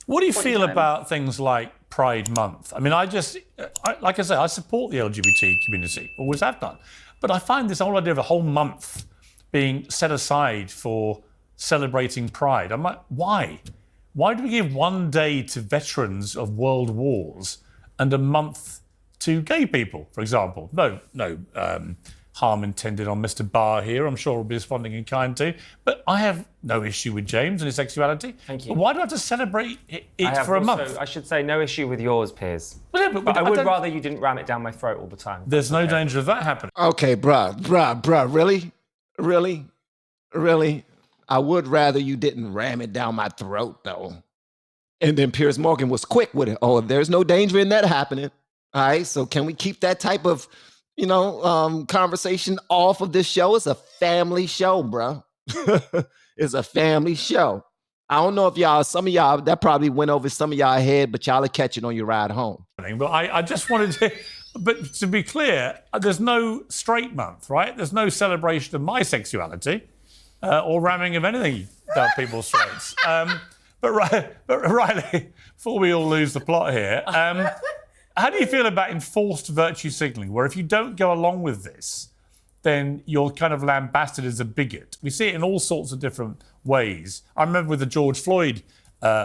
What do you feel about things like Pride Month? I mean, like I say, I support the LGBT community, always have done. But I find this whole idea of a whole month being set aside for celebrating Pride. I'm like, why? Why do we give one day to veterans of world wars and a month to gay people, for example? No harm intended on Mr. Barr here. I'm sure he'll be responding in kind too. But I have no issue with James and his sexuality. Thank you. But why do I have to celebrate it for a month? I should say no issue with yours, Piers. Well, yeah, but I would rather you didn't ram it down my throat all the time. There's no danger of that happening. Okay, bruh, really? I would rather you didn't ram it down my throat, though. And then Piers Morgan was quick with it. Oh, there's no danger in that happening. All right, so can we keep that type of, conversation off of this show? It's a family show, bro. It's a family show. I don't know if some of y'all, that probably went over some of y'all head, but y'all are catching on your ride home. But I just wanted to, but to be clear, there's no straight month, right? There's no celebration of my sexuality or ramming of anything down people's throats. But Riley, before we all lose the plot here, how do you feel about enforced virtue signaling, where if you don't go along with this, then you're kind of lambasted as a bigot? We see it in all sorts of different ways. I remember with the George Floyd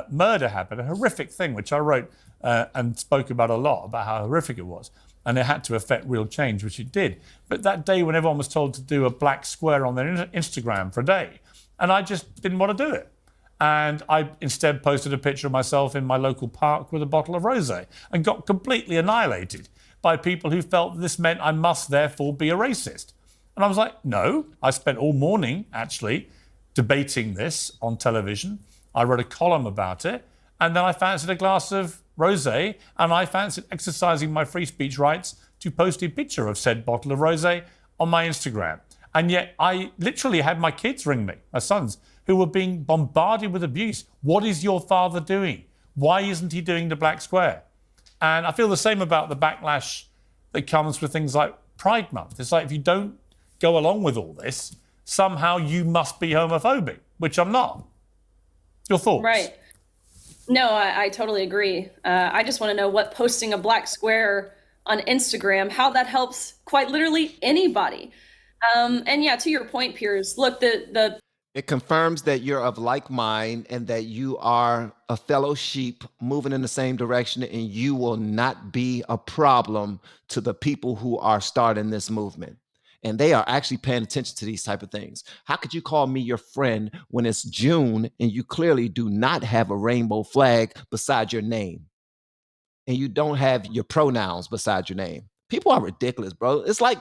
murder happened, a horrific thing, which I wrote and spoke about a lot, about how horrific it was. And it had to affect real change, which it did. But that day when everyone was told to do a black square on their Instagram for a day, and I just didn't want to do it. And I instead posted a picture of myself in my local park with a bottle of rosé and got completely annihilated by people who felt this meant I must therefore be a racist. And I was like, no, I spent all morning actually debating this on television. I wrote a column about it, and then I fancied a glass of rosé, and I fancied exercising my free speech rights to post a picture of said bottle of rosé on my Instagram. And yet I literally had my kids ring me, my sons, who were being bombarded with abuse. What is your father doing? Why isn't he doing the black square? And I feel the same about the backlash that comes with things like Pride Month. It's like, if you don't go along with all this, somehow you must be homophobic, which I'm not. Your thoughts? Right. No, I totally agree. I just want to know what posting a black square on Instagram, how that helps quite literally anybody. And yeah, to your point, Piers, look, It confirms that you're of like mind and that you are a fellow sheep moving in the same direction, and you will not be a problem to the people who are starting this movement. And they are actually paying attention to these type of things. How could you call me your friend when it's June and you clearly do not have a rainbow flag beside your name? And you don't have your pronouns beside your name? People are ridiculous, bro. It's like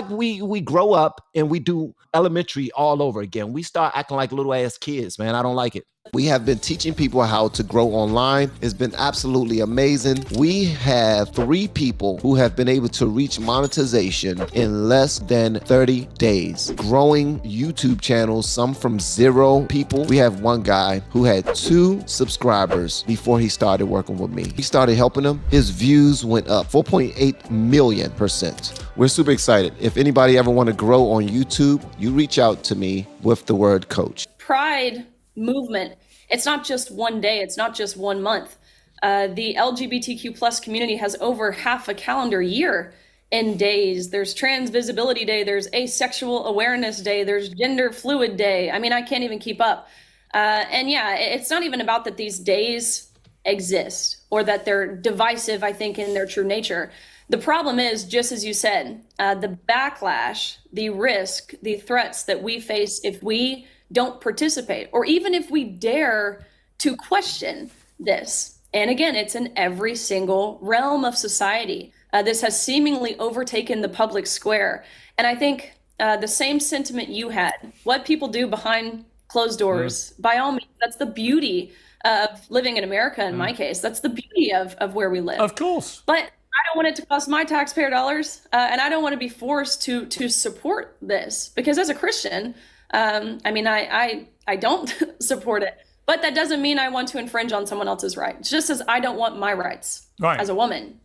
we grow up and we do elementary all over again. We start acting like little ass kids, man. I don't like it. We have been teaching people how to grow online. It's been absolutely amazing. We have 3 people who have been able to reach monetization in less than 30 days. Growing YouTube channels, some from 0 people. We have one guy who had 2 subscribers before he started working with me. He started helping him. His views went up 4.8 million%. We're super excited. If anybody ever want to grow on YouTube, you reach out to me with the word coach. Pride movement, it's not just one day, it's not just 1 month. The LGBTQ plus community has over half a calendar year in days. There's Trans Visibility Day, there's Asexual Awareness Day, there's Gender Fluid Day. I mean, I can't even keep up. And yeah, it's not even about that these days exist or that they're divisive, I think, in their true nature. The problem is, just as you said, the backlash, the risk, the threats that we face if we don't participate, or even if we dare to question this. And again, it's in every single realm of society. This has seemingly overtaken the public square. And I think the same sentiment you had, what people do behind closed doors, by all means, that's the beauty of living in America, in my case. That's the beauty of where we live. Of course. But I don't want it to cost my taxpayer dollars, and I don't want to be forced to support this, because as a Christian, I mean, I don't support it, but that doesn't mean I want to infringe on someone else's rights, just as I don't want my rights as a woman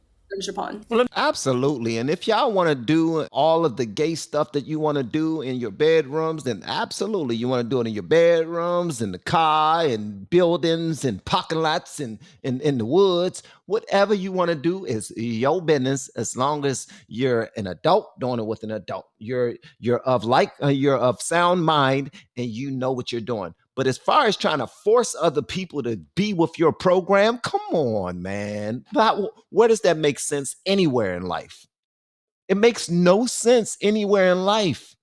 upon. Absolutely. And if y'all want to do all of the gay stuff that you want to do in your bedrooms, then absolutely. You want to do it in your bedrooms, in the car, in buildings, in parking lots, in the woods. Whatever you want to do is your business, as long as you're an adult doing it with an adult. You're of sound mind and you know what you're doing. But as far as trying to force other people to be with your program, come on, man. Where does that make sense anywhere in life? It makes no sense anywhere in life.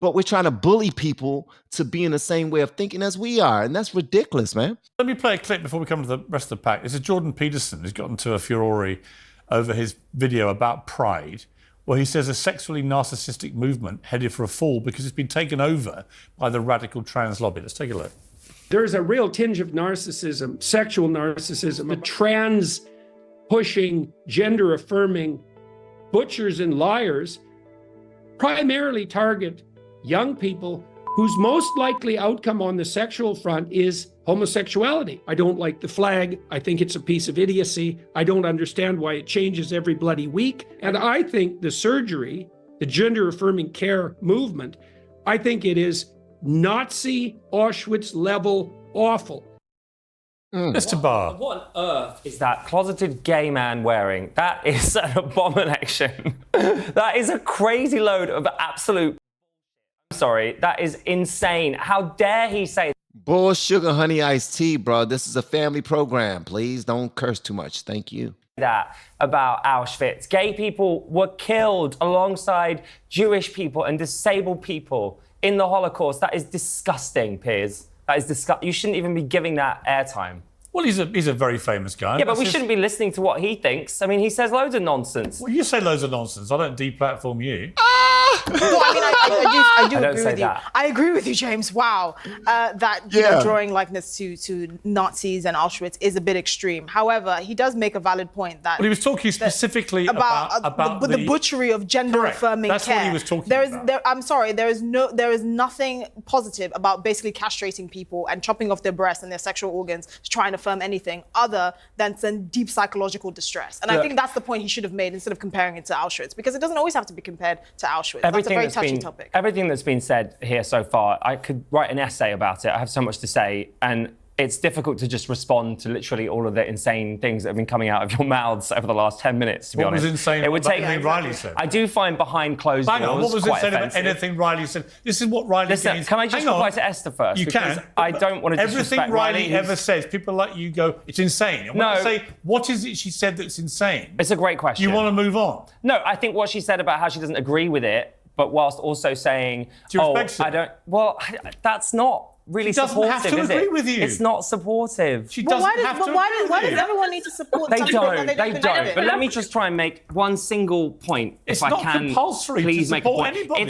But we're trying to bully people to be in the same way of thinking as we are. And that's ridiculous, man. Let me play a clip before we come to the rest of the pack. This is Jordan Peterson who's gotten to a furore over his video about pride, where he says a sexually narcissistic movement headed for a fall because it's been taken over by the radical trans lobby. Let's take a look. There's a real tinge of narcissism, sexual narcissism. The trans-pushing, gender-affirming butchers and liars primarily target young people whose most likely outcome on the sexual front is homosexuality. I don't like the flag. I think it's a piece of idiocy. I don't understand why it changes every bloody week. And I think the surgery, the gender-affirming care movement, I think it is Nazi Auschwitz level awful. Mr. Barr. What on earth is that closeted gay man wearing? That is an abomination. That is a crazy load of absolute... I'm sorry, that is insane. How dare he say... Bull sugar honey iced tea, bro. This is a family program. Please don't curse too much. Thank you. That about Auschwitz. Gay people were killed alongside Jewish people and disabled people in the Holocaust. That is disgusting, Piers. That is disgusting. You shouldn't even be giving that airtime. Well, he's a very famous guy. Yeah, but we shouldn't be listening to what he thinks. I mean, he says loads of nonsense. Well, you say loads of nonsense. I don't deplatform you. Well, I mean, I do don't agree say with you. that. I agree with you, James. Wow, that you know, drawing likeness to Nazis and Auschwitz is a bit extreme. However, he does make a valid point that. Well, he was talking specifically about the butchery of gender-affirming care. That's what he was talking about. I'm sorry. There is nothing positive about basically castrating people and chopping off their breasts and their sexual organs to try and affirm anything other than some deep psychological distress. And I think that's the point he should have made instead of comparing it to Auschwitz, because it doesn't always have to be compared to Auschwitz. That's a very touchy topic. Everything that's been said here so far, I could write an essay about it. I have so much to say, and it's difficult to just respond to literally all of the insane things that have been coming out of your mouths over the last 10 minutes, to be honest. What was insane it would take anything Riley said? I do find behind closed doors what was quite insane about offensive. anything Riley said? This is what Riley Listen, can I just reply to Esther first? You can. I don't want to disrespect everything Riley ever says, people like you go, it's insane. I want to say, what is it she said that's insane? It's a great question. You want to move on? No, I think what she said about how she doesn't agree with it, but whilst also saying, I don't... Well, that's not really supportive, have to agree with you. It's not supportive. She doesn't have to agree with you. Why does everyone need to support They something don't. that They don't. But let me just try and make one single point, if I can. It's not compulsory please to make a support point. anybody.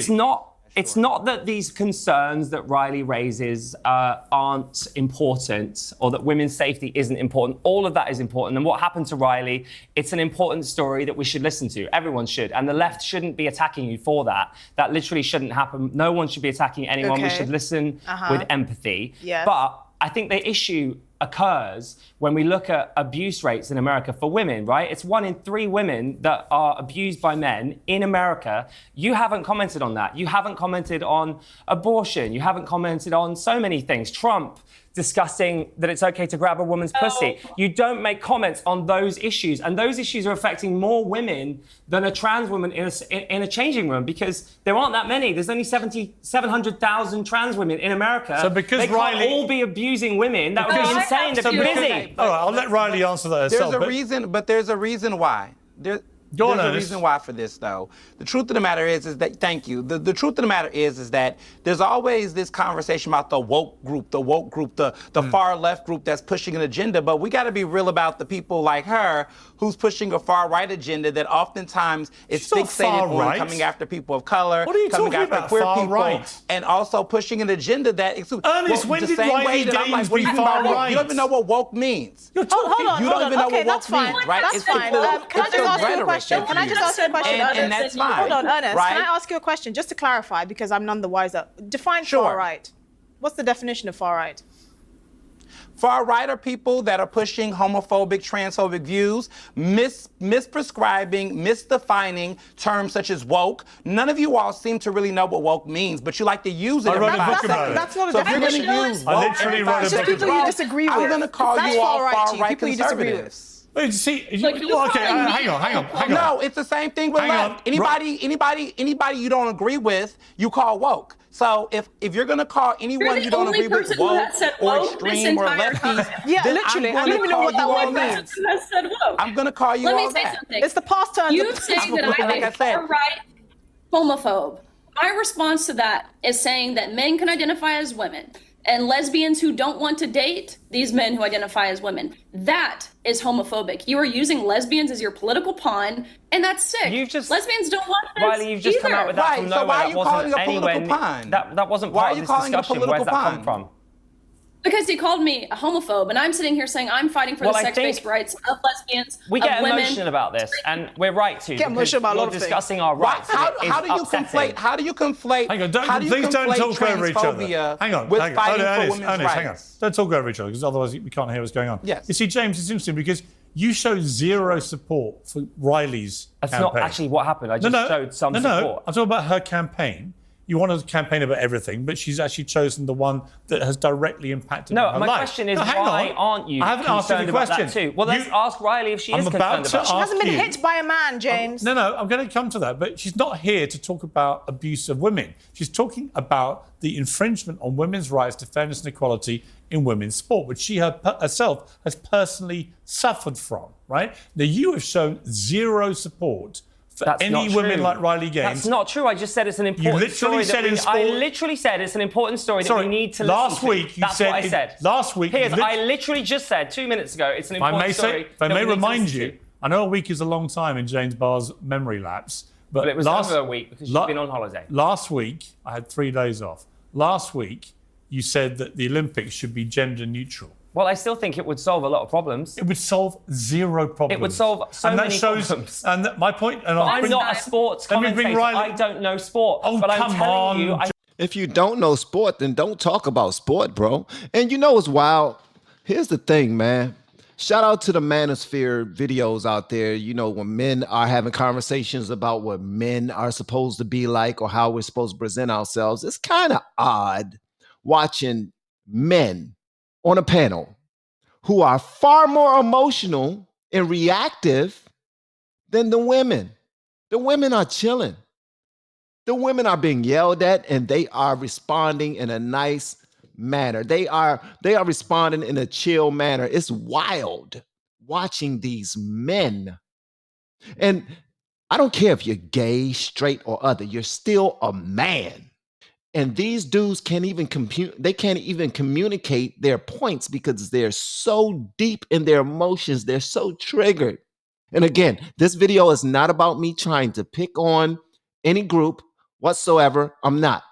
It's not that these concerns that Riley raises aren't important, or that women's safety isn't important. All of that is important. And what happened to Riley, it's an important story that we should listen to. Everyone should. And the left shouldn't be attacking you for that. That literally shouldn't happen. No one should be attacking anyone. Okay. We should listen with empathy. Yes. But I think the issue occurs when we look at abuse rates in America for women, right? It's 1 in 3 women that are abused by men in America. You haven't commented on that. You haven't commented on abortion. You haven't commented on so many things. Trump discussing that it's okay to grab a woman's pussy. You don't make comments on those issues. And those issues are affecting more women than a trans woman in a changing room, because there aren't that many. There's only 700,000 trans women in America. So because they Riley... can't all be abusing women. That would be insane. They'd be busy. All right, I'll let Riley answer that herself. There's a reason why. There's a reason why for this, though. The truth of the matter is that, thank you. The truth of the matter is that there's always this conversation about the woke group, the far left group that's pushing an agenda. But we got to be real about the people like her who's pushing a far right agenda that oftentimes is fixated on coming after people of color, coming after queer people, and also pushing an agenda that. Ernest, when did Riley Gaines be far right? You don't even know what woke means. Hold on. You don't even know okay, what woke means, right? That's fine. Can I just ask you a question? Can I just ask you a question? And that's fine. Hold on, Ernest. Right? Can I ask you a question just to clarify, because I'm none the wiser? Define far right. What's the definition of far right? Far-right are people that are pushing homophobic, transphobic views, misprescribing, misdefining terms such as woke. None of you all seem to really know what woke means, but you like to use it. I wrote a book about it. That's not a So if you're definition. going to use I woke, literally wrote a It's just book people about you it. disagree with. I'm going to call That's you all far-right to you, far-right people you disagree with. conservatives. Wait, see, Look, you okay, calling me- hang on. No, it's the same thing with Hang left. on. Anybody you don't agree with, you call woke. So if you're gonna call anyone the you don't only agree with person who woke has said or woke extreme this or entire lefties, time. Yeah, then literally. I'm I don't gonna even know call what that you word all means. Who has said woke. I'm gonna call you Let all me say that. something. It's the past tense. You saying that Like I'm I a said. far-right homophobe. My response to that is saying that men can identify as women and lesbians who don't want to date these men who identify as women. That is homophobic. You are using lesbians as your political pawn, and that's sick. Lesbians don't want this Riley, you've just come out with that Right, from so nowhere. why are That you wasn't calling a political anywhere- pawn? That wasn't Why part are of you this calling it a discussion. Where's that political come pawn? from? Because he called me a homophobe, and I'm sitting here saying I'm fighting for Well, the I sex-based think rights of lesbians, We of get women. emotional about this, and we're right to. Get because emotional about a lot we're of things. discussing our Right? rights. How and it do is you upsetting. conflate? How do you conflate? Hang on, how do you please don't conflate talk over each other. transphobia Hang on, with hang on. fighting for Ernest, women's Ernest, hang on. rights? Don't talk over each other because otherwise we can't hear what's going on. Yes. You see, James, it's interesting because you showed zero support for Riley's That's campaign. not actually what happened. I just showed some support. No, I'm talking about her campaign. You wanted to campaign about everything, but she's actually chosen the one that has directly impacted her No, life. my question is, hang why on. aren't you I haven't asked you concerned the about question. that too? Well, let's ask Riley if she I'm is about concerned to about She that. hasn't been you- hit by a man, James. No, I'm going to come to that. But she's not here to talk about abuse of women. She's talking about the infringement on women's rights to fairness and equality in women's sport, which she herself has personally suffered from, right? Now, you have shown zero support for That's any not women true. like Riley Gaines. That's not true. I just said it's an important literally story. said in I sport- literally said it's an important story that Sorry, we need to last listen to. week you That's said what I it- said. last week Piers, you I literally just said 2 minutes ago it's an If I important may story. say, if I that may we need to remind listen you, to. I know a week is a long time in James Barr's memory lapse, but But it was last, over a week because she's been on holiday. Last week, I had 3 days off. Last week, you said that the Olympics should be gender neutral. Well, I still think it would solve a lot of problems. It would solve zero problems. It would solve so and that many shows, problems. And my point, and I'm not a sports Let me bring commentator. Riley- I don't know sport. Oh, but I'm come telling you, on. If you don't know sport, then don't talk about sport, bro. And you know what's wild? Here's the thing, man. Shout out to the manosphere videos out there. You know, when men are having conversations about what men are supposed to be like or how we're supposed to present ourselves. It's kind of odd watching men on a panel who are far more emotional and reactive than the women. The women are chilling. The women are being yelled at and they are responding in a nice manner. They are responding in a chill manner. It's wild watching these men. And I don't care if you're gay, straight, or other, you're still a man. And these dudes can't even communicate their points because they're so deep in their emotions. They're so triggered. And again, this video is not about me trying to pick on any group whatsoever. I'm not.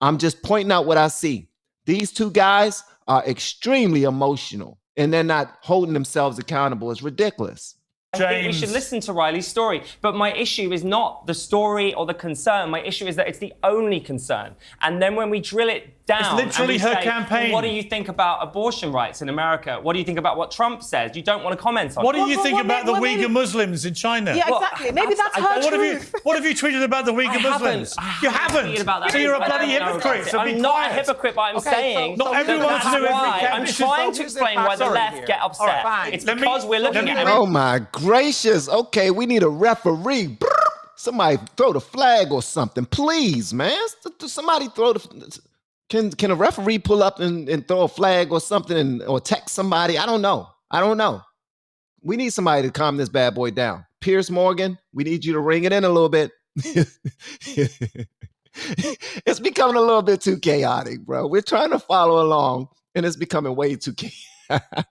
I'm just pointing out what I see. These two guys are extremely emotional and they're not holding themselves accountable. It's ridiculous. I think we should listen to Riley's story. But my issue is not the story or the concern. My issue is that it's the only concern. And then when we drill it down, It's literally and we her say, campaign. well, what do you think about abortion rights in America? What do you think about what Trump says? You don't want to comment on What it. do you think about the maybe- Uyghur Muslims in China? Yeah, Well, exactly. Maybe that's I her don't- truth. What have you tweeted about the Uyghur I haven't. Muslims? I You haven't haven't. tweeted about that. So you're a I bloody don't know hypocrite. about So it. be I'm not a quiet. hypocrite, but I'm Okay, saying so Not everyone that's to do every why campaign. I'm This is trying fine. to explain why the Sorry left here. get All upset. right, fine. It's Let me- because we're looking let at me- every Oh my gracious. Okay, we need a referee. Somebody throw the flag or something, please, man. Somebody throw the... Can a referee pull up and throw a flag or something or text somebody? I don't know. We need somebody to calm this bad boy down. Piers Morgan, we need you to ring it in a little bit. It's becoming a little bit too chaotic, bro. We're trying to follow along and it's becoming way too chaotic.